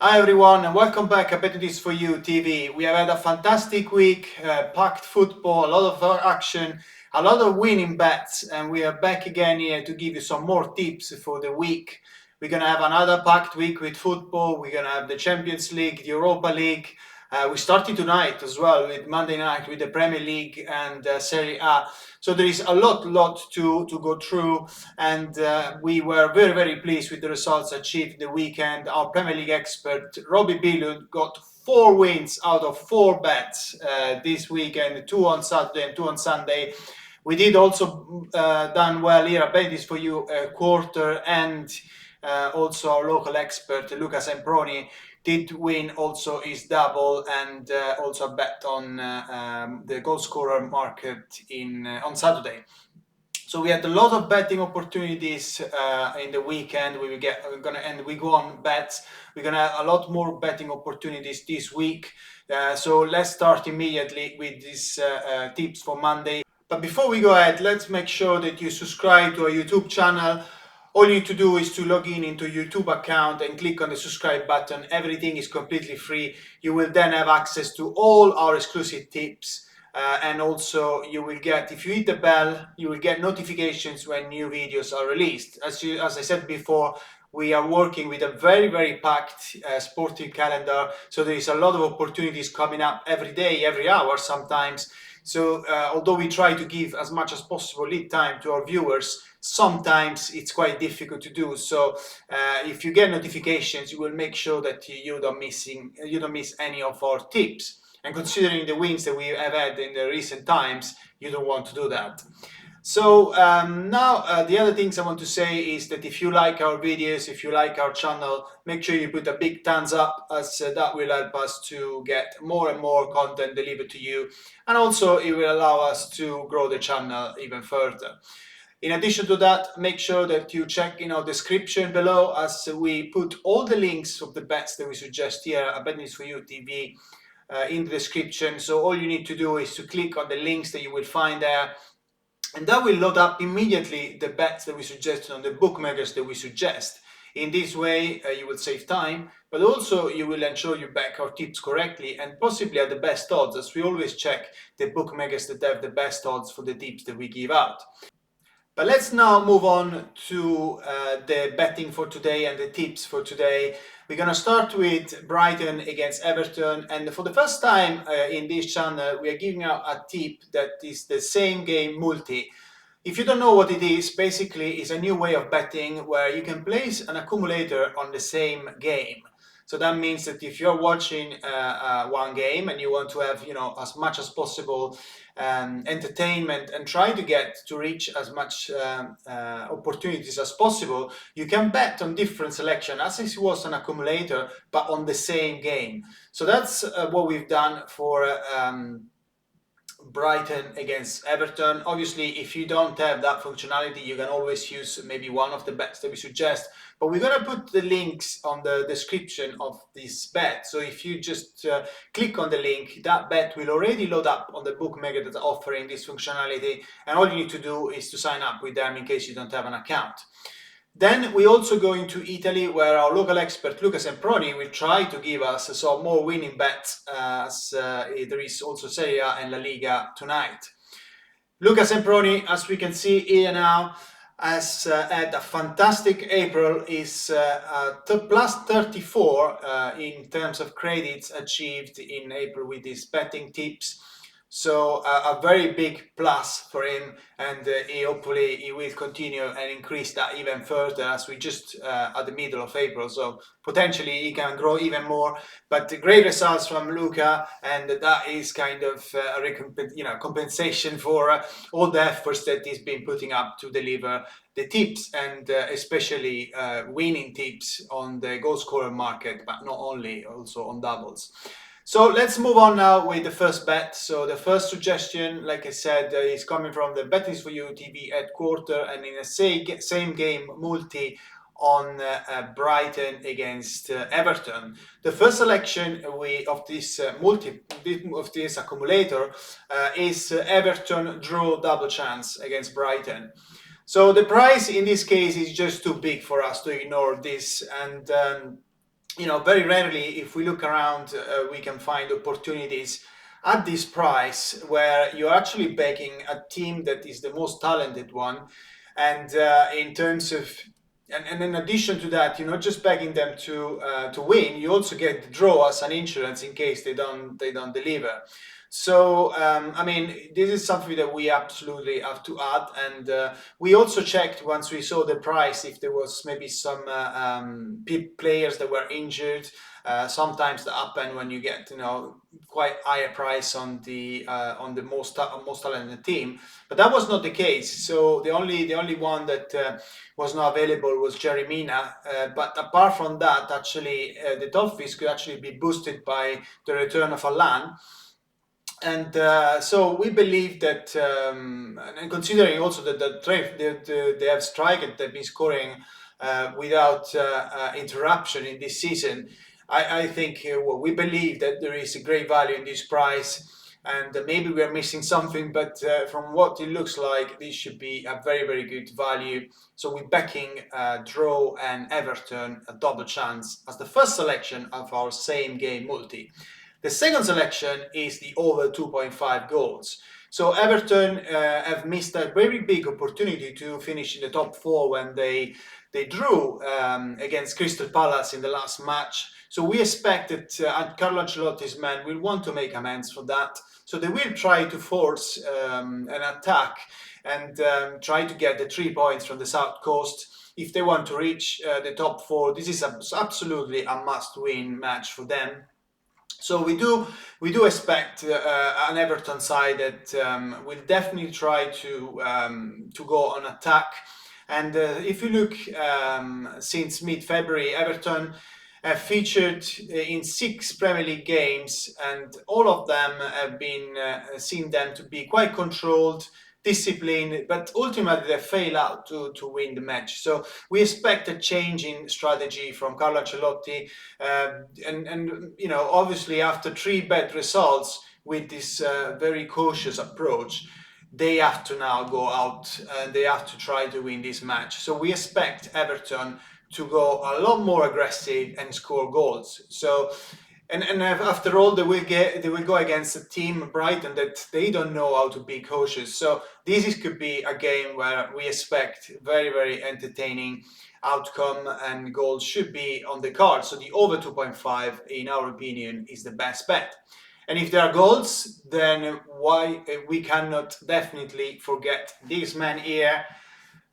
Hi everyone and welcome back at Betting This For You TV. We have had a fantastic week, packed football, a lot of action, a lot of winning bets, and we are back again here to give you some more tips for the week. We're going to have another packed week with football. We're going to have the Champions League, the Europa League. We started tonight as well with Monday night with the Premier League and Serie A. So there is a lot to go through, and we were very pleased with the results achieved the weekend. Our Premier League expert Robbie Billund got 4 wins out of 4 bets this weekend, 2 on Saturday and 2 on Sunday. We did also done well here at Bet This For You quarter, and also our local expert Luca Semproni did win also his double, and also a bet on the goal scorer market on Saturday. So we had a lot of betting opportunities in the weekend. We go on bets. We're gonna have a lot more betting opportunities this week. So let's start immediately with these tips for Monday. But before we go ahead, let's make sure that you subscribe to our YouTube channel. All you need to do is to log in into your YouTube account and click on the subscribe button. Everything is completely free. You will then have access to all our exclusive tips. And also you will get, if you hit the bell, you will get notifications when new videos are released. As I said before, we are working with a very packed sporting calendar, so there is a lot of opportunities coming up every day, every hour sometimes. So although we try to give as much as possible lead time to our viewers, sometimes it's quite difficult to do. So if you get notifications, you will make sure that you don't miss any of our tips. And considering the wins that we have had in the recent times, you don't want to do that. So now the other things I want to say is that if you like our videos, if you like our channel, make sure you put a big thumbs up, as that will help us to get more and more content delivered to you, and also it will allow us to grow the channel even further. In addition to that, make sure that you check in our description below, as we put all the links of the bets that we suggest here at Betting For You TV in the description. So all you need to do is to click on the links that you will find there, and that will load up immediately the bets that we suggest on the bookmakers that we suggest. In this way, you will save time, but also you will ensure you back our tips correctly and possibly at the best odds, as we always check the bookmakers that have the best odds for the tips that we give out. But let's now move on to the betting for today and the tips for today. We're going to start with Brighton against Everton, and for the first time in this channel, we are giving out a tip that is the same game multi. If you don't know what it is, basically it's a new way of betting where you can place an accumulator on the same game. So that means that if you're watching one game and you want to have, as much as possible entertainment and try to get to reach as much opportunities as possible, you can bet on different selection as if it was an accumulator, but on the same game. So that's what we've done for Brighton against Everton. Obviously, if you don't have that functionality, you can always use maybe one of the bets that we suggest. But we're going to put the links on the description of this bet. So if you just click on the link, that bet will already load up on the bookmaker that's offering this functionality. And all you need to do is to sign up with them in case you don't have an account. Then we also go into Italy, where our local expert Luca Semproni will try to give us some more winning bets, as there is also Serie and La Liga tonight. Luca Semproni, as we can see here now, has had a fantastic April. Is plus 34 in terms of credits achieved in April with his betting tips. So a very big plus for him, and hopefully he will continue and increase that even further, as we just at the middle of April. So potentially he can grow even more. But great results from Luca, and that is kind of a compensation for all the efforts that he's been putting up to deliver the tips, and especially winning tips on the goal scorer market, but not only, also on doubles. So let's move on now with the first bet. So the first suggestion, like I said, is coming from the Betting For You TV headquarter, and in a same game multi on Brighton against Everton. The first selection of this accumulator is Everton draw double chance against Brighton. So the price in this case is just too big for us to ignore this, and very rarely, if we look around, we can find opportunities at this price where you're actually backing a team that is the most talented one. And in terms of, and in addition to that, you're not just begging them to win. You also get the draw as an insurance in case they don't deliver. So I mean, this is something that we absolutely have to add. And we also checked once we saw the price if there was maybe some players that were injured. Sometimes that happen when you get quite higher price on the most talented team, but that was not the case. So the only one that was not available was Jeremina. But apart from that, actually, the top fees could actually be boosted by the return of Alan. And so we believe that, and considering also that they have striker they've been scoring without interruption in this season, I think well, we believe that there is a great value in this price. And maybe we are missing something, but from what it looks like, this should be a very, very good value. So we're backing draw and Everton a double chance as the first selection of our same game multi. The second selection is the over 2.5 goals. So Everton have missed a very big opportunity to finish in the top four when they drew against Crystal Palace in the last match. So we expect that Carlo Ancelotti's men will want to make amends for that. So they will try to force an attack and try to get the 3 points from the South Coast. If they want to reach the top four, this is absolutely a must-win match for them. So we do expect an Everton side that will definitely try to go on attack. And if you look since mid-February, Everton have featured in 6 Premier League games, and all of them have been seen them to be quite controlled, disciplined, but ultimately they fail out to win the match. So we expect a change in strategy from Carlo Ancelotti, and obviously after 3 bad results with this very cautious approach, they have to now go out and they have to try to win this match. So we expect Everton to go a lot more aggressive and score goals. So and after all, they will go against a team, Brighton, that they don't know how to be cautious. So could be a game where we expect very, very entertaining outcome, and goals should be on the card. So the over 2.5, in our opinion, is the best bet. And if there are goals, then why we cannot definitely forget this man here,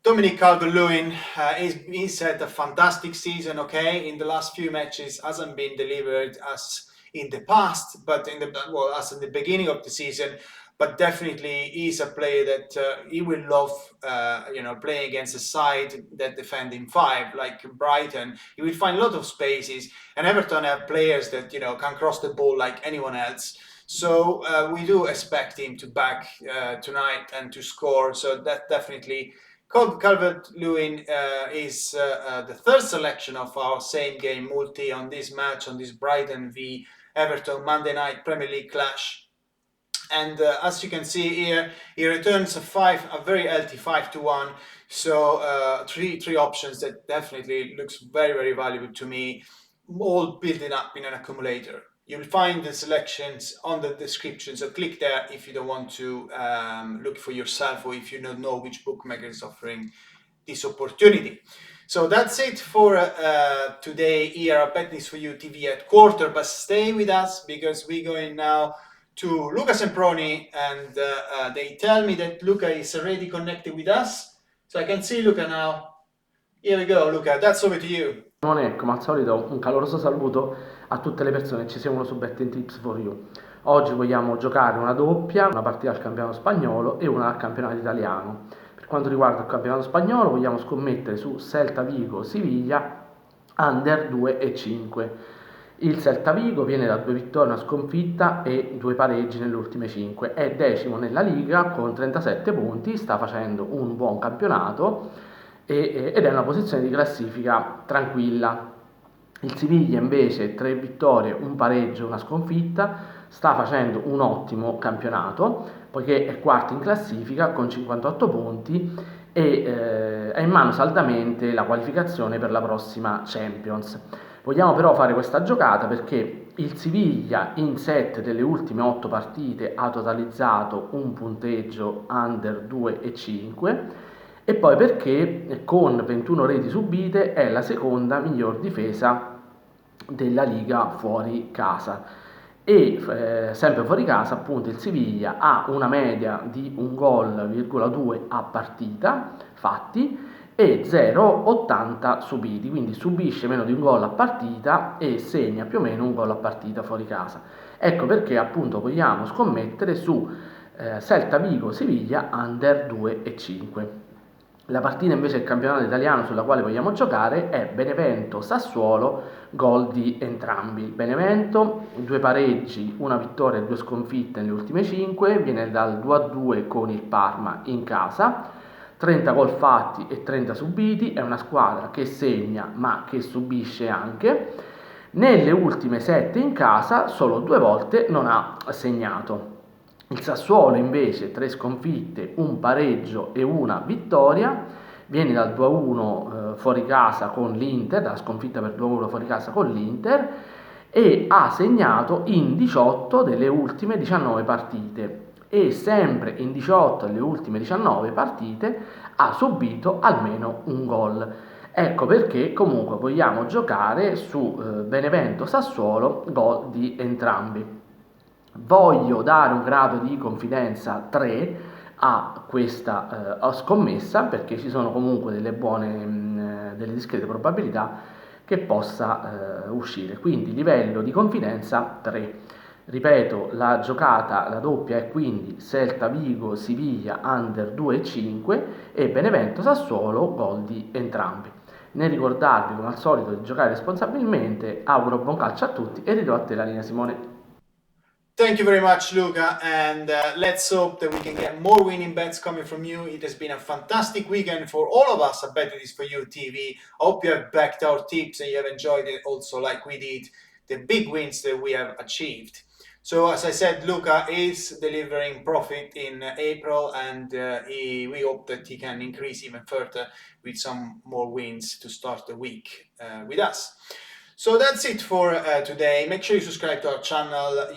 Dominic Calvert-Lewin. He's had a fantastic season, okay? In the last few matches, hasn't been delivered as in the past, but as in the beginning of the season. But definitely, he's a player that he will love, playing against a side that defend in 5, like Brighton. He will find a lot of spaces, and Everton have players that can cross the ball like anyone else. So we do expect him to back tonight and to score. So that definitely. Calvert-Lewin is the third selection of our same game multi on this match, on this Brighton v Everton Monday night Premier League clash. And as you can see here, he returns a very healthy 5-1. So three options that definitely looks very, very valuable to me, all building up in an accumulator. You'll find the selections on the description, so click there if you don't want to look for yourself, or if you don't know which bookmaker is offering this opportunity. So that's it for today here at Bet This For You TV headquarters. But stay with us, because we're going now to Luca Semproni, and they tell me that Luca is already connected with us. So I can see Luca now. Here we go, Luca, that's over to you. Come al solito, un caloroso saluto a tutte le persone che ci seguono su Betting Tips for You. Oggi vogliamo giocare una doppia, una partita al campionato spagnolo e una al campionato italiano. Per quanto riguarda il campionato spagnolo, vogliamo scommettere su Celta Vigo Siviglia under 2,5. Il Celta Vigo viene da 2 vittorie, una sconfitta e 2 pareggi nelle ultime 5. È decimo nella Liga con 37 punti, sta facendo un buon campionato ed è una posizione di classifica tranquilla. Il Siviglia invece 3 vittorie, un pareggio, una sconfitta, sta facendo un ottimo campionato poiché è quarto in classifica con 58 punti e ha in mano saldamente la qualificazione per la prossima Champions. Vogliamo però fare questa giocata perché il Siviglia in 7 delle ultime 8 partite ha totalizzato un punteggio under 2,5 e poi perché con 21 reti subite è la seconda miglior difesa della Liga fuori casa. E sempre fuori casa appunto il Siviglia ha una media di 1,2 gol a partita fatti e 0,80 subiti, quindi subisce meno di un gol a partita e segna più o meno un gol a partita fuori casa. Ecco perché appunto vogliamo scommettere su Celta Vigo Siviglia under 2,5. La partita invece del campionato italiano sulla quale vogliamo giocare è Benevento Sassuolo, gol di entrambi. Benevento, 2 pareggi, una vittoria e 2 sconfitte nelle ultime 5, viene dal 2-2 con il Parma in casa. 30 gol fatti e 30 subiti, è una squadra che segna ma che subisce anche. Nelle ultime 7 in casa solo 2 volte non ha segnato. Il Sassuolo invece 3 sconfitte, un pareggio e una vittoria, viene dal 2-1 fuori casa con l'Inter, dalla sconfitta per 2-1 fuori casa con l'Inter e ha segnato in 18 delle ultime 19 partite e sempre in 18 delle ultime 19 partite ha subito almeno un gol. Ecco perché comunque vogliamo giocare su Benevento Sassuolo, gol di entrambi. Voglio dare un grado di confidenza 3 a questa scommessa perché ci sono comunque delle buone, delle discrete probabilità che possa uscire. Quindi livello di confidenza 3. Ripeto, la giocata, la doppia è quindi Celta Vigo Siviglia under 2,5 e Benevento Sassuolo gol di entrambi. Nel ricordarvi come al solito di giocare responsabilmente, auguro buon calcio a tutti e ridò a te la linea Simone. Thank you very much, Luca, and let's hope that we can get more winning bets coming from you. It has been a fantastic weekend for all of us at Bet It Is For You TV. I hope you have backed our tips and you have enjoyed it also like we did, the big wins that we have achieved. So as I said, Luca is delivering profit in April and we hope that he can increase even further with some more wins to start the week with us. So that's it for today. Make sure you subscribe to our channel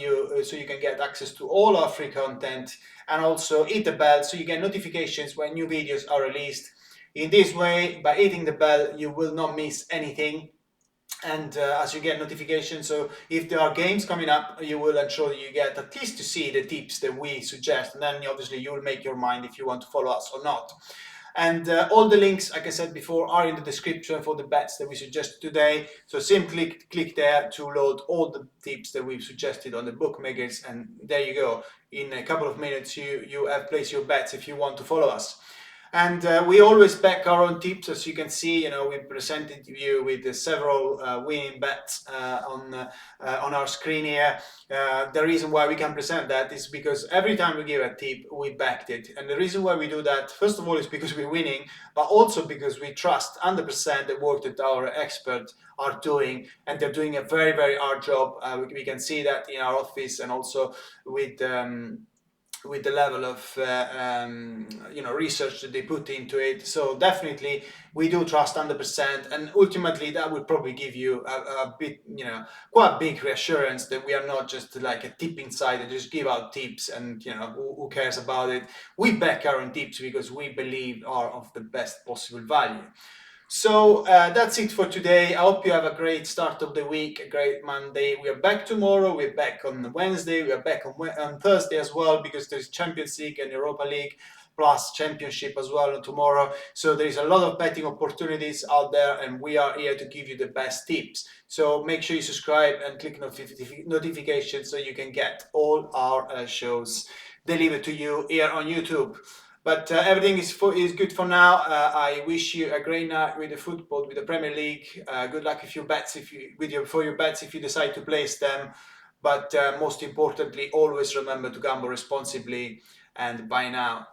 so you can get access to all our free content and also hit the bell so you get notifications when new videos are released. In this way, by hitting the bell, you will not miss anything. And as you get notifications, so if there are games coming up, you will ensure you get at least to see the tips that we suggest, and then obviously you will make your mind if you want to follow us or not. And all the links, like I said before, are in the description for the bets that we suggested today. So simply click there to load all the tips that we've suggested on the bookmakers, and there you go. In a couple of minutes, you have placed your bets if you want to follow us. And we always back our own tips, as you can see. We presented you with several winning bets on our screen here. The reason why we can present that is because every time we give a tip, we backed it. And the reason why we do that, first of all, is because we're winning, but also because we trust 100% the work that our experts are doing, and they're doing a very, very hard job. We can see that in our office and also with the level of research that they put into it. So definitely we do trust 100%, and ultimately that will probably give you a bit, quite big reassurance that we are not just like a tipping site that just give out tips and who cares about it. We back our own tips because we believe are of the best possible value. So that's it for today. I hope you have a great start of the week, a great Monday. We are back tomorrow. We're back on Wednesday. We are back on Thursday as well because there's Champions League and Europa League plus Championship as well on tomorrow. So there is a lot of betting opportunities out there, and we are here to give you the best tips. So make sure you subscribe and click notifications so you can get all our shows delivered to you here on YouTube. But everything is good for now. I wish you a great night with the football, with the Premier League. Good luck with your bets for your bets if you decide to place them. But most importantly, always remember to gamble responsibly. And bye now.